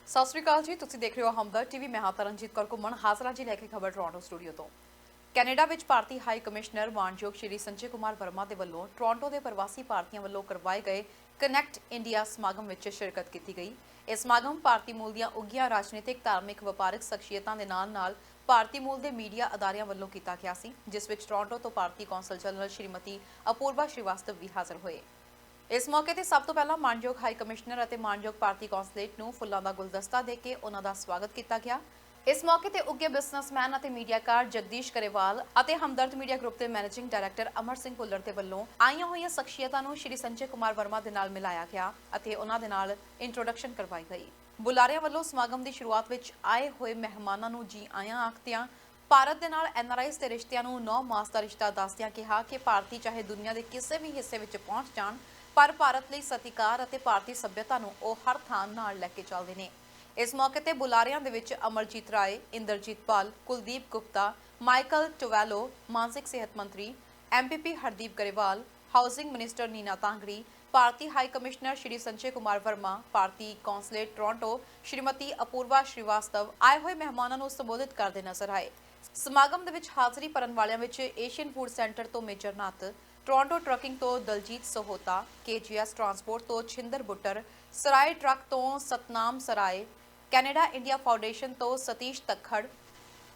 ਸਤਿ ਸ਼੍ਰੀ ਅਕਾਲ ਜੀ, ਤੁਸੀਂ ਦੇਖ ਰਹੇ ਹੋ ਹਮਦਰਦ ਟੀਵੀ। ਮੈਂ ਹਾਂ ਤਰਨਜੀਤ ਕੌਰ ਘੁੰਮਣ ਹਾਜ਼ਰ ਹਾਂ ਜੀ ਲੈ ਕੇ ਖਬਰ ਟੋਰਾਂਟੋ ਸਟੂਡੀਓ ਤੋਂ। ਕੈਨੇਡਾ ਵਿੱਚ ਭਾਰਤੀ ਹਾਈ ਕਮਿਸ਼ਨਰ ਮਾਨਯੋਗ ਸ਼੍ਰੀ ਸੰਜੇ ਕੁਮਾਰ ਵਰਮਾ ਦੇ ਵੱਲੋਂ ਟੋਰਾਂਟੋ ਦੇ ਪ੍ਰਵਾਸੀ ਭਾਰਤੀਆਂ ਵੱਲੋਂ ਕਰਵਾਏ ਗਏ ਕਨੈਕਟ ਇੰਡੀਆ ਸਮਾਗਮ ਵਿੱਚ ਸ਼ਿਰਕਤ ਕੀਤੀ ਗਈ। ਇਹ ਸਮਾਗਮ ਭਾਰਤੀ ਮੂਲ ਦੀਆਂ ਉੱਘੀਆਂ ਰਾਜਨੀਤਿਕ, ਧਾਰਮਿਕ, ਵਪਾਰਕ ਸ਼ਖਸੀਅਤਾਂ ਦੇ ਨਾਲ-ਨਾਲ ਭਾਰਤੀ ਮੂਲ ਦੇ ਮੀਡੀਆ ਅਦਾਰਿਆਂ ਵੱਲੋਂ ਕੀਤਾ ਗਿਆ ਸੀ, ਜਿਸ ਵਿੱਚ ਟੋਰਾਂਟੋ ਤੋਂ ਭਾਰਤੀ ਕੌਂਸਲ ਜਨਰਲ ਸ਼੍ਰੀਮਤੀ ਅਪੂਰਵਾ ਸ਼੍ਰੀਵਾਸਤਵ ਵੀ ਹਾਜ਼ਰ ਹੋਏ। ਇਸ ਮੌਕੇ ਤੇ ਸਭ ਤੋਂ ਪਹਿਲਾਂ ਮਾਨਯੋਗ ਹਾਈ ਕਮਿਸ਼ਨਰ ਅਤੇ ਮਾਨਯੋਗ ਭਾਰਤੀ ਕੌਂਸਲੇਟ ਨੂੰ ਫੁੱਲਾਂ ਦਾ ਗੁਲਦਸਤਾ ਦੇ ਕੇ ਉਹਨਾਂ ਦਾ ਸਵਾਗਤ ਕੀਤਾ ਗਿਆ। ਇਸ ਮੌਕੇ ਤੇ ਉੱਘੇ ਬਿਜ਼ਨਸਮੈਨ ਅਤੇ ਮੀਡੀਆਕਾਰ ਜਗਦੀਸ਼ ਕਰੇਵਾਲ ਅਤੇ ਹਮਦਰਦ ਮੀਡੀਆ ਗਰੁੱਪ ਦੇ ਮੈਨੇਜਿੰਗ ਡਾਇਰੈਕਟਰ ਅਮਰ ਸਿੰਘ ਭੁੱਲਰ ਦੇ ਵੱਲੋਂ ਆਈਆਂ ਹੋਈਆਂ ਸ਼ਖਸੀਅਤਾਂ ਨੂੰ ਸ਼੍ਰੀ ਸੰਜੇ ਕੁਮਾਰ ਵਰਮਾ ਦੇ ਨਾਲ ਮਿਲਾਇਆ ਗਿਆ ਅਤੇ ਉਹਨਾਂ ਦੇ ਨਾਲ ਇੰਟਰੋਡਕਸ਼ਨ ਕਰਵਾਈ ਗਈ। ਬੁਲਾਰਿਆਂ ਵੱਲੋਂ ਸਮਾਗਮ ਦੀ ਸ਼ੁਰੂਆਤ ਵਿੱਚ ਆਏ ਹੋਏ ਮਹਿਮਾਨਾਂ ਨੂੰ ਜੀ ਆਇਆਂ ਆਖਦਿਆਂ ਭਾਰਤ ਦੇ ਨਾਲ NRIs ਦੇ ਰਿਸ਼ਤਿਆਂ ਨੂੰ 9 ਮਾਸ ਦਾ ਰਿਸ਼ਤਾ ਦੱਸਦਿਆਂ ਕਿਹਾ ਕਿ ਭਾਰਤੀ ਚਾਹੇ ਦੁਨੀਆ ਦੇ ਕਿਸੇ ਵੀ ਹਿੱਸੇ ਵਿੱਚ ਪਹੁੰਚ ਜਾਣ, ਪਰ ਭਾਰਤ ਲਈ ਸਤਿਕਾਰ ਅਤੇ ਭਾਰਤੀ ਸੱਭਿਅਤਾ ਨੂੰ ਉਹ ਹਰ ਥਾਂ ਨਾਲ ਲੈ ਕੇ ਚੱਲਦੇ ਨੇ। ਇਸ ਮੌਕੇ ਤੇ ਬੁਲਾਰਿਆਂ ਦੇ ਵਿੱਚ ਅਮਰਜੀਤ ਰਾਏ, ਇੰਦਰਜੀਤ ਪਾਲ, ਕੁਲਦੀਪ ਗੁਪਤਾ, ਮਾਈਕਲ ਟੋਵੈਲੋ, ਮਾਨਸਿਕ ਸਿਹਤ ਮੰਤਰੀ MPP Hardeep Grewal, housing minister Neena Tangri, ਭਾਰਤੀ ਹਾਈ ਕਮਿਸ਼ਨਰ ਸ਼੍ਰੀ ਸੰਜੇ ਕੁਮਾਰ ਵਰਮਾ, ਭਾਰਤੀ ਕੌਂਸਲੇਟ ਟੋਰਾਂਟੋ ਸ਼੍ਰੀਮਤੀ ਅਪੂਰਵਾ ਸ਼੍ਰੀਵਾਸਤਵ ਆਏ ਹੋਏ ਮਹਿਮਾਨਾਂ ਨੂੰ ਸੰਬੋਧਿਤ ਕਰਦੇ ਨਜ਼ਰ ਆਏ। ਸਮਾਗਮ ਦੇ ਵਿੱਚ ਹਾਜ਼ਰੀ ਭਰਨ ਵਾਲਿਆਂ ਵਿੱਚ ਏਸ਼ੀਅਨ ਫੂਡ ਸੈਂਟਰ ਤੋਂ ਮੇਜਰ ਨਾਥ, ਟੋਰਾਂਟੋ ਟਰੱਕਿੰਗ ਤੋਂ ਦਲਜੀਤ ਸਹੋਤਾ, KGS ਟਰਾਂਸਪੋਰਟ ਤੋਂ ਛਿੰਦਰ ਬੁੱਟਰ, ਸਰਾਏ ਟਰੱਕ ਤੋਂ Satnam Sarai, Canada India foundation ਤੋਂ ਸਤੀਸ਼ ਤੱਖੜ,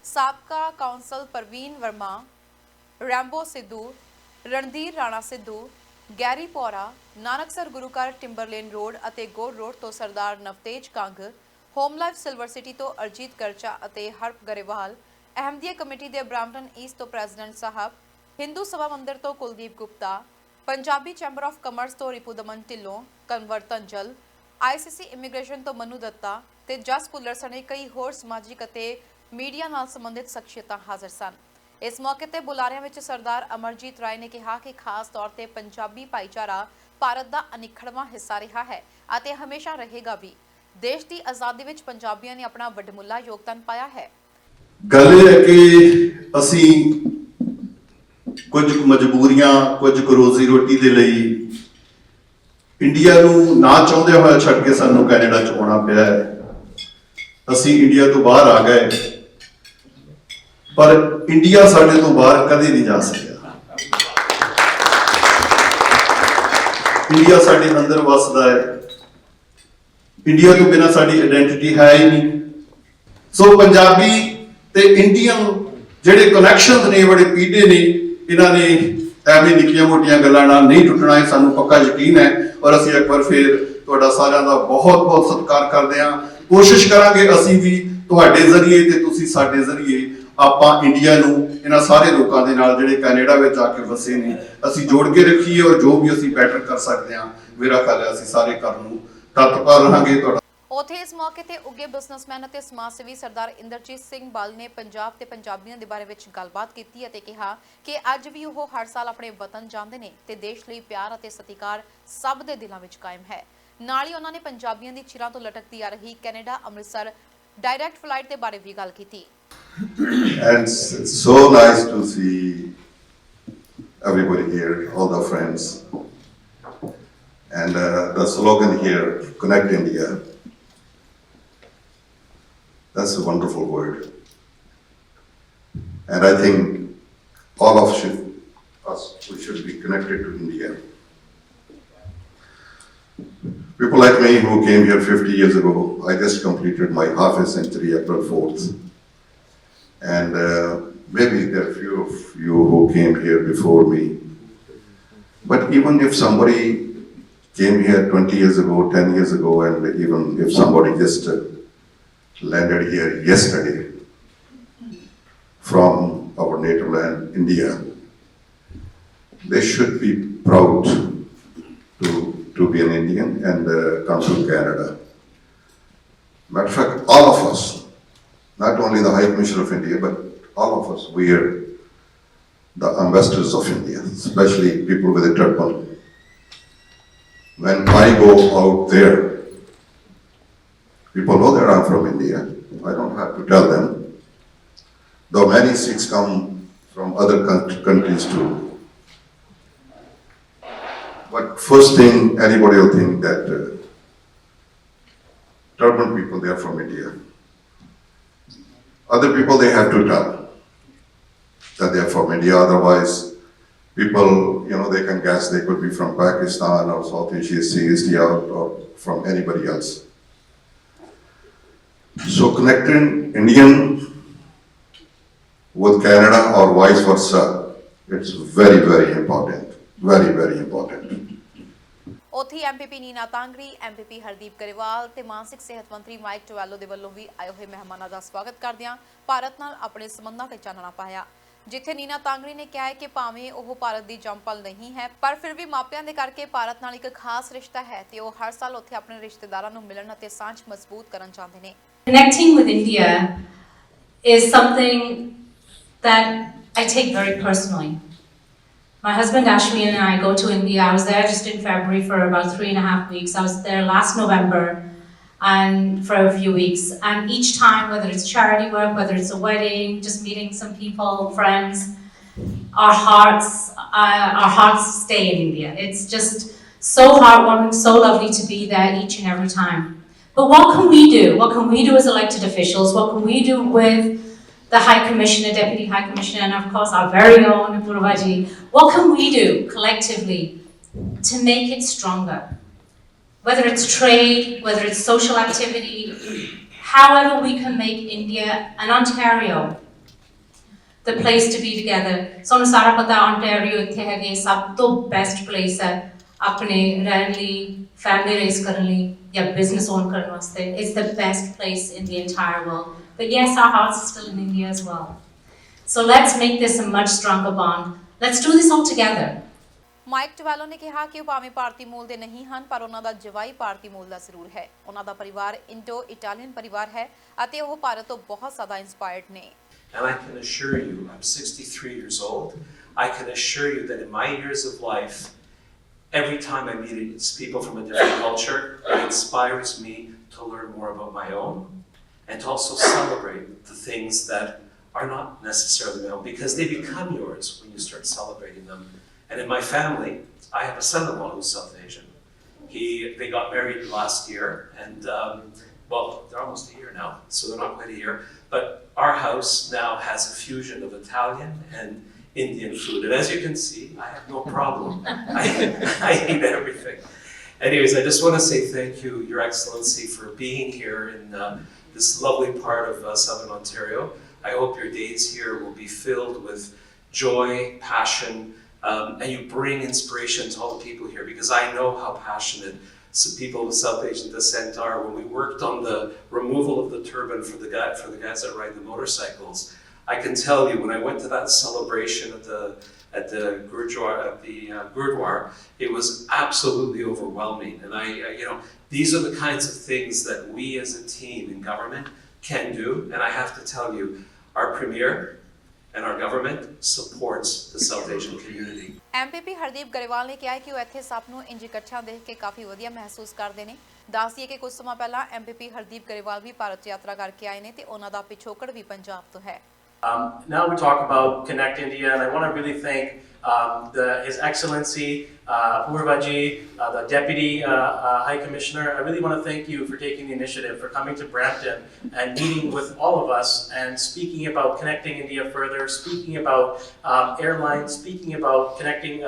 ਸਾਬਕਾ council Parveen Verma, Rambo Sidhu, Randhir Rana Sidhu, Gary Paura, Nanaksar Gurughar Timberlane road ਅਤੇ ਗੋਡ ਰੋਡ ਤੋਂ Sardar Navtej Kang, Home Life Silver City ਤੋਂ ਅਰਜੀਤ ਕਰਚਾ ਅਤੇ ਹਰਪ ਗਰੇਵਾਲ, ਅਹਿਮਦੀਆ ਕਮੇਟੀ ਦੇ ਬ੍ਰਾਂਪਟਨ ਈਸਟ ਤੋਂ ਪ੍ਰੈਜ਼ੀਡੈਂਟ ਸਾਹਿਬ, ਹਿੰਦੂ ਸਭਾ ਮੰਦਿਰ ਤੋਂ Kuldeep Gupta, Punjabi chamber of commerce ਤੋਂ ਰਿਪੂ ਦਮਨ ਢਿੱਲੋਂ, ਕਨਵਰ ਤੰਜਲ, ICC ਇਮੀਗ੍ਰੇਸ਼ਨ ਤੋਂ ਮਨੂ ਦੱਤਾ ਤੇ ਜਸ ਭੁੱਲਰ ਸਣੇ ਕਈ ਹੋਰ ਸਮਾਜਿਕ ਅਤੇ ਮੀਡੀਆ ਨਾਲ ਸੰਬੰਧਿਤ ਸ਼ਖਸੀਅਤਾਂ ਹਾਜ਼ਰ ਸਨ। ਇਸ ਮੌਕੇ ਤੇ ਬੁਲਾਰਿਆਂ ਵਿੱਚ ਸਰਦਾਰ ਅਮਰਜੀਤ ਰਾਏ ਨੇ ਕਿਹਾ ਕਿ ਖਾਸ ਤੌਰ ਤੇ ਪੰਜਾਬੀ ਭਾਈਚਾਰਾ ਭਾਰਤ ਦਾ ਅਨਿੱਖੜਵਾਂ ਹਿੱਸਾ ਰਿਹਾ ਹੈ ਅਤੇ ਹਮੇਸ਼ਾ ਰਹੇਗਾ ਵੀ। ਦੇਸ਼ ਦੀ ਆਜ਼ਾਦੀ ਵਿੱਚ ਪੰਜਾਬੀਆਂ ਨੇ ਆਪਣਾ ਵੱਡਮੁੱਲਾ ਯੋਗਦਾਨ ਪਾਇਆ ਹੈ। ਗੱਲ ਇਹ ਹੈ ਕਿ ਅਸੀਂ ਕੁਝ ਮਜਬੂਰੀਆਂ, ਕੁਝ ਰੋਜ਼ੀ ਰੋਟੀ ਦੇ ਲਈ ਇੰਡੀਆ ਨੂੰ ਨਾ ਚਾਹੁੰਦੇ ਹੋਇਆ ਛੱਡ ਕੇ ਸਾਨੂੰ ਕੈਨੇਡਾ ਚ ਆਉਣਾ ਪਿਆ ਹੈ। ਅਸੀਂ ਇੰਡੀਆ ਤੋਂ ਬਾਹਰ ਆ ਗਏ, ਪਰ ਇੰਡੀਆ ਸਾਡੇ ਤੋਂ ਬਾਹਰ ਕਦੇ ਨਹੀਂ ਜਾ ਸਕਿਆ। ਇੰਡੀਆ ਸਾਡੇ ਅੰਦਰ ਵਸਦਾ ਹੈ। ਇੰਡੀਆ ਤੋਂ ਬਿਨਾਂ ਸਾਡੀ ਆਇਡੈਂਟੀਟੀ ਹੈ ਹੀ ਨਹੀਂ। ਸੋ ਪੰਜਾਬੀ ਤੇ ਇੰਡੀਅਨ ਜਿਹੜੇ ਕਨੈਕਸ਼ਨਸ ਨੇ ਬੜੇ ਪੀੜੇ ਨੇ, ਇਹਨਾਂ ਨੇ ਐਵੇਂ ਨਿੱਕੀਆਂ ਮੋਟੀਆਂ ਗੱਲਾਂ ਨਾਲ ਨਹੀਂ ਟੁੱਟਣਾ, ਇਹ ਸਾਨੂੰ ਪੱਕਾ ਯਕੀਨ ਹੈ। ਔਰ ਅਸੀਂ ਇੱਕ ਵਾਰ ਫਿਰ ਤੁਹਾਡਾ ਸਾਰਿਆਂ ਦਾ ਬਹੁਤ ਬਹੁਤ ਸਤਿਕਾਰ ਕਰਦੇ ਹਾਂ। ਕੋਸ਼ਿਸ਼ ਕਰਾਂਗੇ ਅਸੀਂ ਵੀ ਤੁਹਾਡੇ ਜ਼ਰੀਏ ਤੇ ਤੁਸੀਂ ਸਾਡੇ ਜ਼ਰੀਏ ਆਪਾਂ ਇੰਡੀਆ ਨੂੰ ਇਹਨਾਂ ਸਾਰੇ ਲੋਕਾਂ ਦੇ ਨਾਲ ਜਿਹੜੇ ਕੈਨੇਡਾ ਵਿੱਚ ਆ ਕੇ ਵਸੇ ਨੇ ਅਸੀਂ ਜੋੜ ਕੇ ਰੱਖੀਏ, ਔਰ ਜੋ ਵੀ ਅਸੀਂ ਬੈਟਰ ਕਰ ਸਕਦੇ ਹਾਂ ਮੇਰਾ ਖਿਆਲ ਹੈ ਅਸੀਂ ਸਾਰੇ ਕਰਨ ਨੂੰ ਤਤਪਰ ਰਹਾਂਗੇ। ਤੁਹਾਡਾ ਉੱਥੇ ਇਸ ਮੌਕੇ ਤੇ ਉੱਘੇ ਬਿਜ਼ਨਸਮੈਨ ਅਤੇ ਸਮਾਜ ਸੇਵੀ ਸਰਦਾਰ ਇੰਦਰਜੀਤ ਸਿੰਘ ਬਾਲ ਨੇ ਪੰਜਾਬ ਤੇ ਪੰਜਾਬੀਆਂ ਦੇ ਬਾਰੇ ਵਿੱਚ ਗੱਲਬਾਤ ਕੀਤੀ ਅਤੇ ਕਿਹਾ ਕਿ ਅੱਜ ਵੀ ਉਹ ਹਰ ਸਾਲ ਆਪਣੇ ਵਤਨ ਜਾਂਦੇ ਨੇ ਤੇ ਦੇਸ਼ ਲਈ ਪਿਆਰ ਅਤੇ ਸਤਿਕਾਰ ਸਭ ਦੇ ਦਿਲਾਂ ਵਿੱਚ ਕਾਇਮ ਹੈ। ਨਾਲ ਹੀ ਉਹਨਾਂ ਨੇ ਪੰਜਾਬੀਆਂ ਦੀ ਚਿਰਾਂ ਤੋਂ ਲਟਕਦੀ ਆ ਰਹੀ ਕੈਨੇਡਾ ਅੰਮ੍ਰਿਤਸਰ ਡਾਇਰੈਕਟ ਫਲਾਈਟ ਦੇ ਬਾਰੇ ਵੀ ਗੱਲ ਕੀਤੀ। And it's so nice to see everybody here, all the friends. And the slogan here, Connect India. That's a wonderful word. And I think all of us, we should be connected to India. People like me who came here 50 years ago, I just completed my half a century April 4th. And maybe there are few of you who came here before me. But even if somebody came here 20 years ago, 10 years ago, and even if somebody just landed here yesterday from our native land, India, they should be proud to be an Indian and come to Canada. Matter of fact, all of us, not only the High Commissioner of India, but all of us, we are the ambassadors of India, especially people with a turban. When I go out there, people know that I'm from India. I don't have to tell them. Though many Sikhs come from other countries too. But first thing, anybody will think that turban people, they are from India. Other people, they have to tell that they are from India. Otherwise, people, they can guess they could be from Pakistan or South Asia or from anybody else. So connecting Indian with Canada or vice versa, it's very, very important. Very, very important. ਉੱਥੇ MPP Nina ਤਾਂਗਰੀ, MPP Hardeep Grewal ਤੇ ਮਾਨਸਿਕ ਸਿਹਤ ਮੰਤਰੀ mic ਟਵੈਲੋ ਦੇ ਵੱਲੋਂ ਵੀ ਆਏ ਹੋਏ ਮਹਿਮਾਨਾਂ ਦਾ ਸਵਾਗਤ ਕਰਦਿਆਂ ਭਾਰਤ ਨਾਲ ਆਪਣੇ ਸੰਬੰਧਾਂ ਤੇ ਚਾਨਣਾ ਪਾਇਆ। ਜਿੱਥੇ ਨੀਨਾ ਤਾਂਗਰੀ ਨੇ ਕਿਹਾ ਹੈ ਕਿ ਭਾਵੇਂ ਉਹ ਭਾਰਤ ਦੀ ਜੰਮਪਲ ਨਹੀਂ ਹੈ ਪਰ ਫਿਰ ਵੀ ਮਾਪਿਆਂ ਦੇ ਕਰਕੇ ਭਾਰਤ ਨਾਲ ਇੱਕ ਖਾਸ ਰਿਸ਼ਤਾ ਹੈ ਤੇ ਉਹ ਹਰ ਸਾਲ ਉੱਥੇ ਆਪਣੇ ਰਿਸ਼ਤੇਦਾਰਾਂ ਨੂੰ ਮਿਲਣ ਅਤੇ ਸਾਂਝ ਮਜ਼ਬੂਤ ਕਰਨ ਚਾਹੁੰਦੇ ਨੇ। Connecting with India is something that I take very personally. My husband Ashmi and I go to India. I was there just in February for about 3.5 weeks. I was there last November and for a few weeks. And each time, whether it's charity work, whether it's a wedding, just meeting some people, friends, our hearts stay in India. It's just so heartwarming, so lovely to be there each and every time. But what can we do? What can we do as elected officials? What can we do with the High Commissioner, Deputy High Commissioner, and of course our very own Purvaji? What can we do collectively to make it stronger? Whether it's trade, whether it's social activity, however we can make India and Ontario the place to be together. So sara pata Ontario ithe hege sab to best place hai apne rehn li, family raise karan li ya business own karan waste. It's the best place in the entire world. But yes, our hearts are still in India as well. So let's make this a much stronger bond. Let's do this all together. Mike Tovello ਨੇ ਕਿਹਾ ਕਿ ਉਹ ਭਾਵੇਂ ਭਾਰਤੀ ਮੂਲ ਦੇ ਨਹੀਂ ਹਨ ਪਰ ਉਹਨਾਂ ਦਾ ਜਵਾਈ ਭਾਰਤੀ ਮੂਲ ਦਾ ਜ਼ਰੂਰ ਹੈ। ਉਹਨਾਂ ਦਾ ਪਰਿਵਾਰ ਇੰਡੋ ਇਟਾਲੀਅਨ ਪਰਿਵਾਰ ਹੈ ਅਤੇ ਉਹ ਭਾਰਤ ਤੋਂ ਬਹੁਤ ਜ਼ਿਆਦਾ ਇੰਸਪਾਇਰਡ ਨੇ। And I can assure you, I'm 63 years old. I can assure you that in my years of life, every time I meet people from a different culture, it inspires me to learn more about my own and to also celebrate the things that are not necessarily my own, because they become yours when you start celebrating them. And in my family, I have a son-in-law who's South Asian. They got married last year, and well, they're almost a year now, so they're not quite a year. But our house now has a fusion of Italian and Indian food. And as you can see, I have no problem. I eat everything. Anyways, I just want to say thank you, Your Excellency, for being here in this lovely part of Southern Ontario. I hope your days here will be filled with joy, passion, and you bring inspiration to all the people here, because I know how passionate some people with South Asian descent are. When we worked on the removal of the turban for the guys that ride the motorcycles, I can tell you, when I went to that celebration at the Gurdwara, it was absolutely overwhelming. And these are the kinds of things that we as a team in government can do. And I have to tell you, our Premier and our government supports the South Asian community. MPP Hardeep Grewal ਨੇ ਕਿਹਾ ਕਿ ਉਹ ਇੱਥੇ ਸਭ ਨੂੰ ਇੰਜ ਇਕੱਠਿਆਂ ਦੇਖ ਕੇ ਕਾਫੀ ਵਧੀਆ ਮਹਿਸੂਸ ਕਰਦੇ ਨੇ। ਦੱਸ ਦਈਏ ਕਿ ਕੁਝ ਸਮਾਂ ਪਹਿਲਾਂ ਐਮਪੀਪੀ ਹਰਦੀਪ ਗਰੇਵਾਲ ਵੀ ਭਾਰਤ ਯਾਤਰਾ ਕਰਕੇ ਆਏ ਨੇ ਤੇ ਉਹਨਾਂ ਦਾ ਪਿਛੋਕੜ ਵੀ ਪੰਜਾਬ ਤੋਂ ਹੈ। Now we talk about Connect India, and I want to really thank His Excellency Purvaji, the Deputy High Commissioner. I really want to thank you for taking the initiative, for coming to Brampton and meeting with all of us and speaking about connecting India further, speaking about airlines, speaking about connecting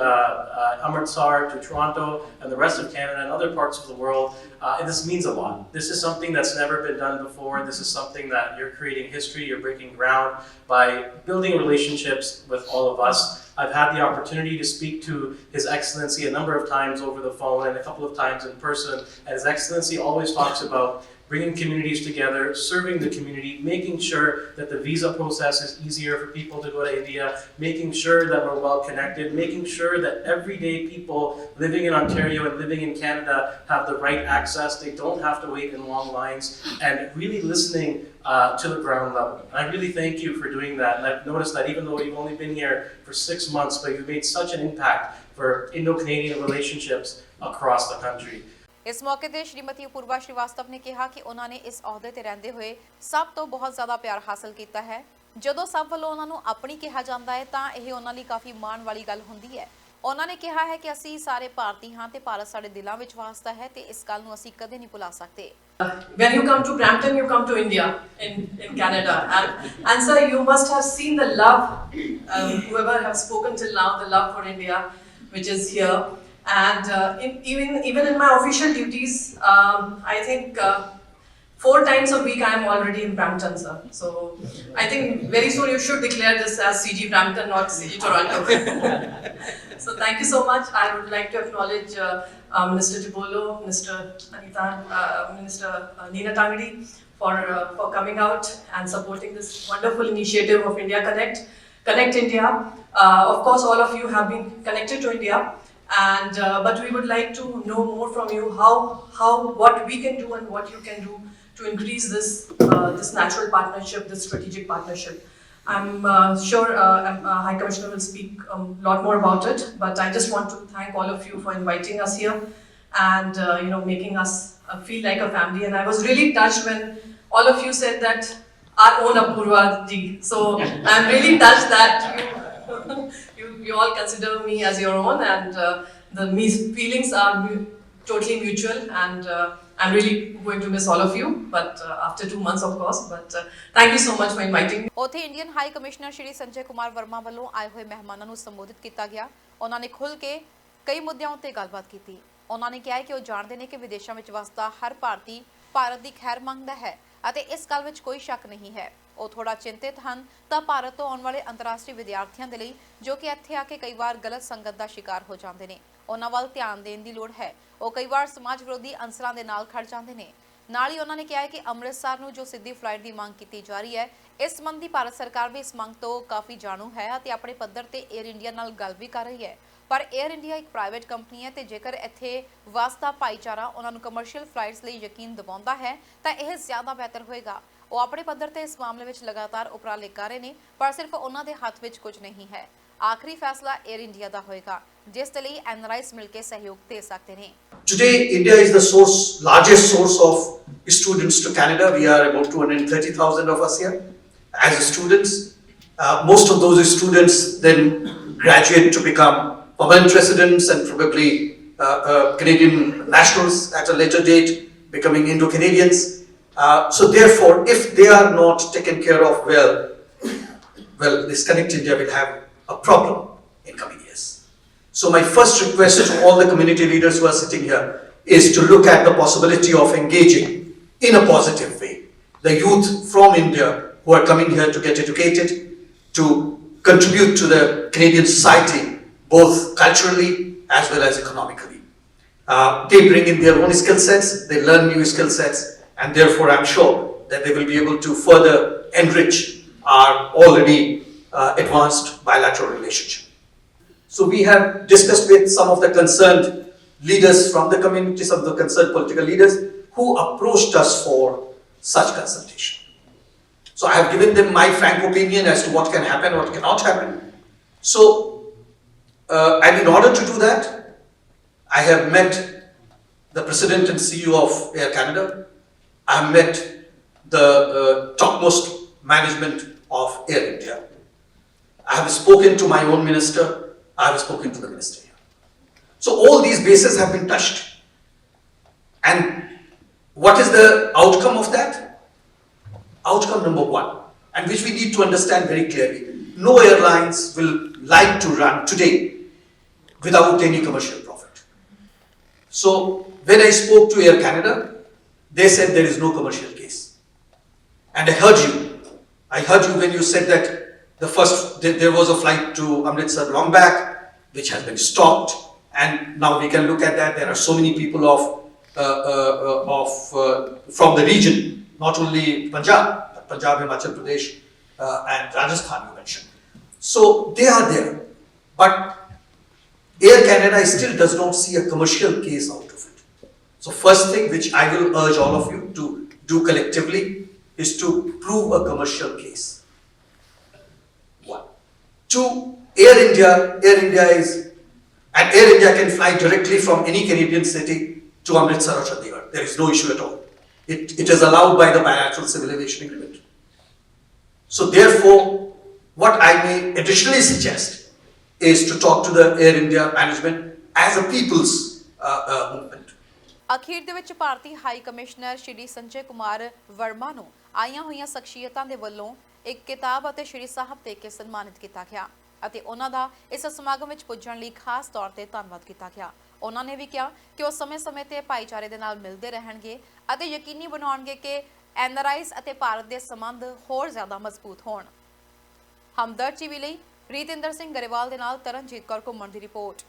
Amritsar to Toronto and the rest of Canada and other parts of the world. And this means a lot. This is something that's never been done before. This is something that you're creating history, you're breaking ground by building relationships with all of us. I've had the opportunity to speak to His Excellency a number of times over the phone and a couple of times in person. And His Excellency always talks about bringing communities together, serving the community, making sure that the visa process is easier for people to go to India, making sure that we're well connected, making sure that everyday people living in Ontario and living in Canada have the right access. They don't have to wait in long lines, and really listening to the ground level. And I really thank you for doing that. And I've noticed that even though you've only been here for 6 months, but you've made such an impact for Indo-Canadian relationships across the country. ਇਸ ਮੌਕੇ ਤੇ ਸ਼੍ਰੀਮਤੀ ਪੂਰਵਾ ਸ਼੍ਰੀਵਾਸਤਵ ਨੇ ਕਿਹਾ ਕਿ ਉਹਨਾਂ ਨੇ ਇਸ ਅਹੁਦੇ ਤੇ ਰਹਿੰਦੇ ਹੋਏ ਸਭ ਤੋਂ ਬਹੁਤ ਜ਼ਿਆਦਾ ਪਿਆਰ ਹਾਸਲ ਕੀਤਾ ਹੈ। ਜਦੋਂ ਸਭ ਵੱਲੋਂ ਉਹਨਾਂ ਨੂੰ ਆਪਣੀ ਕਿਹਾ ਜਾਂਦਾ ਹੈ ਤਾਂ ਇਹ ਉਹਨਾਂ ਲਈ ਕਾਫੀ ਮਾਣ ਵਾਲੀ ਗੱਲ ਹੁੰਦੀ ਹੈ। ਉਹਨਾਂ ਨੇ ਕਿਹਾ ਹੈ ਕਿ ਅਸੀਂ ਸਾਰੇ ਭਾਰਤੀ ਹਾਂ ਤੇ ਭਾਰਤ ਸਾਡੇ ਦਿਲਾਂ ਵਿੱਚ ਵਸਦਾ ਹੈ ਤੇ ਇਸ ਗੱਲ ਨੂੰ ਅਸੀਂ ਕਦੇ ਨਹੀਂ ਭੁਲਾ ਸਕਦੇ। When you come to Brampton, you come to India, in Canada. And sir, you must have seen the love, whoever have spoken till now, the love for India, which is here. And even in my official duties, I think 4 times a week I am already in Brampton, sir. So I think very soon you should declare this as CG Brampton, not CG Toronto. So thank you so much. I would like to acknowledge Minister Tibolo, Minister Anita, Minister Neena Tangadi for coming out and supporting this wonderful initiative of India Connect India. Of course, all of you have been connected to India, and but we would like to know more from you what we can do and what you can do to increase this natural partnership, this strategic partnership. I'm sure High Commissioner will speak a lot more about it, but I just want to thank all of you for inviting us here and making us feel like a family. And I was really touched when all of you said that our own Apurva ji. So I'm really touched that you all consider me as your own, and the feelings are totally mutual, and I'm really going to miss all of you, but after 2 months of course, but thank you so much for inviting me. ਉੱਥੇ Indian high commissioner Shri Sanjay Kumar Verma ਵੱਲੋਂ ਆਏ ਹੋਏ ਮਹਿਮਾਨਾਂ ਨੂੰ ਸੰਬੋਧਿਤ ਕੀਤਾ ਗਿਆ। ਉਹਨਾਂ ਨੇ ਖੁੱਲ੍ਹ ਕੇ ਕਈ ਮੁੱਦਿਆਂ ਉੱਤੇ ਗੱਲਬਾਤ ਕੀਤੀ। ਉਹਨਾਂ ਨੇ ਕਿਹਾ ਕਿ ਉਹ ਜਾਣਦੇ ਨੇ ਕਿ ਵਿਦੇਸ਼ਾਂ ਵਿੱਚ ਵਸਦਾ ਹਰ ਭਾਰਤੀ ਭਾਰਤ ਦੀ ਖੈਰ ਮੰਗਦਾ ਹੈ ਅਤੇ ਇਸ ਗੱਲ ਵਿੱਚ ਕੋਈ ਸ਼ੱਕ ਨਹੀਂ ਹੈ। ਉਹ ਥੋੜਾ ਚਿੰਤਿਤ ਹਨ ਤਾਂ ਭਾਰਤ ਤੋਂ ਆਉਣ ਵਾਲੇ ਅੰਤਰਰਾਸ਼ਟਰੀ ਵਿਦਿਆਰਥੀਆਂ ਦੇ ਲਈ ਜੋ ਕਿ ਇੱਥੇ ਆ ਕੇ ਕਈ ਵਾਰ ਗਲਤ ਸੰਗਤ ਦਾ ਸ਼ਿਕਾਰ ਹੋ ਜਾਂਦੇ ਨੇ, ਉਹਨਾਂ ਵੱਲ ਧਿਆਨ ਦੇਣ ਦੀ ਲੋੜ ਹੈ। ਉਹ ਕਈ ਵਾਰ ਸਮਾਜ ਵਿਰੋਧੀ ਅੰਸਰਾਂ ਦੇ ਨਾਲ ਖੜ ਜਾਂਦੇ ਨੇ। ਨਾਲ ਹੀ ਉਹਨਾਂ ਨੇ ਕਿਹਾ ਕਿ ਅੰਮ੍ਰਿਤਸਰ ਨੂੰ ਜੋ ਸਿੱਧੀ ਫਲਾਈਟ ਦੀ ਮੰਗ ਕੀਤੀ ਜਾ ਰਹੀ ਹੈ, ਇਸ ਸੰਬੰਧੀ ਭਾਰਤ ਸਰਕਾਰ ਵੀ ਇਸ ਮੰਗ ਤੋਂ ਕਾਫੀ ਜਾਣੂ ਹੈ ਅਤੇ ਆਪਣੇ ਪੱਧਰ ਤੇ 에ਅਰ ਇੰਡੀਆ ਨਾਲ ਗੱਲ ਵੀ ਕਰ ਰਹੀ ਹੈ। ਪਰ 에ਅਰ ਇੰਡੀਆ ਇੱਕ ਪ੍ਰਾਈਵੇਟ ਕੰਪਨੀ ਹੈ ਤੇ ਜੇਕਰ ਇੱਥੇ ਵਸਦਾ ਭਾਈਚਾਰਾ ਉਹਨਾਂ ਨੂੰ ਕਮਰਸ਼ੀਅਲ ਫਲਾਈਟਸ ਲਈ ਯਕੀਨ ਦਿਵਾਉਂਦਾ ਹੈ ਤਾਂ ਇਹ ਜ਼ਿਆਦਾ ਬਿਹਤਰ ਹੋਏਗਾ। ਉਹ ਆਪਣੇ ਪੱਧਰ ਤੇ ਇਸ ਮਾਮਲੇ ਵਿੱਚ ਲਗਾਤਾਰ ਉਪਰਾਲੇ ਕਰ ਰਹੇ ਨੇ, ਪਰ ਸਿਰਫ ਉਹਨਾਂ ਦੇ ਹੱਥ ਵਿੱਚ ਕੁਝ ਨਹੀਂ ਹੈ। ਆਖਰੀ ਫੈਸਲਾ 에ਅਰ ਇੰਡੀਆ ਦਾ ਹੋਏਗਾ, ਜਿਸ ਦੇ ਲਈ ਐਨਆਰਆਈਜ਼ ਮਿਲ ਕੇ ਸਹਿਯੋਗ ਦੇ ਸਕਦੇ ਨੇ। Today, India is the largest source of students to Canada. We are about 230,000 of us here as students. Most of those students then graduate to become permanent residents and probably Canadian nationals at a later date, becoming Indo-Canadians. So therefore, if they are not taken care of well, this Connect India will have a problem in coming years. So my first request to all the community leaders who are sitting here is to look at the possibility of engaging in a positive way the youth from India who are coming here to get educated, to contribute to the Canadian society, both culturally as well as economically. They bring in their own skill sets, they learn new skill sets, and therefore I'm sure that they will be able to further enrich our already advanced bilateral relationship. So we have discussed with some of the concerned leaders from the community, some of the concerned political leaders who approached us for such consultation. So I have given them my frank opinion as to what can happen, what cannot happen. So, and in order to do that, I have met the President and CEO of Air Canada. I have met the topmost management of Air India. I have spoken to my own minister. I have spoken to the minister here. So all these bases have been touched. And what is the outcome of that? Outcome number 1, and which we need to understand very clearly. No airlines will like to run today without any commercial profit. So when I spoke to Air Canada, they said there is no commercial case. And I heard you when you said that there was a flight to Amritsar long back, which has been stopped, and now we can look at that. There are so many people from the region, not only Punjab, but Punjab, Himachal Pradesh, and Rajasthan you mentioned. So they are there, but Air Canada still does not see a commercial case out of it. So first thing which I will urge all of you to do collectively is to prove a commercial case. 1. 2, Air India can fly directly from any Canadian city to Amritsar or Chandigarh. There is no issue at all. It is allowed by the bilateral civil aviation agreement. So therefore, what I may additionally suggest is to talk to the Air India management as a people's movement. ਅਖੀਰ ਦੇ ਵਿੱਚ ਭਾਰਤੀ high commissioner Shri Sanjay Kumar Verma ਨੂੰ ਆਈਆਂ ਹੋਈਆਂ ਸ਼ਖਸੀਅਤਾਂ ਦੇ ਵੱਲੋਂ ਇੱਕ ਕਿਤਾਬ ਅਤੇ ਸ਼੍ਰੀ ਸਾਹਿਬ ਦੇ ਕੇ ਸਨਮਾਨਿਤ ਕੀਤਾ ਗਿਆ ਅਤੇ ਉਹਨਾਂ ਦਾ ਇਸ ਸਮਾਗਮ ਵਿੱਚ ਪੁੱਜਣ ਲਈ ਖਾਸ ਤੌਰ ਤੇ ਧੰਨਵਾਦ ਕੀਤਾ ਗਿਆ। ਉਹਨਾਂ ਨੇ ਵੀ ਕਿਹਾ ਕਿ ਉਹ ਸਮੇਂ-ਸਮੇਂ ਤੇ ਭਾਈਚਾਰੇ ਦੇ ਨਾਲ ਮਿਲਦੇ ਰਹਿਣਗੇ ਅਤੇ ਯਕੀਨੀ ਬਣਾਉਣਗੇ ਕਿ ਐਨਆਰਆਈਜ਼ ਅਤੇ ਭਾਰਤ ਦੇ ਸੰਬੰਧ ਹੋਰ ਜ਼ਿਆਦਾ ਮਜ਼ਬੂਤ ਹੋਣ। ਹਮਦਰਦ ਟੀਵੀ ਲਈ ਪ੍ਰੀਤਿੰਦਰ ਸਿੰਘ ਗਰੇਵਾਲ ਦੇ ਨਾਲ ਤਰਨਜੀਤ ਕੌਰ ਘੁੰਮਣ ਦੀ ਰਿਪੋਰਟ।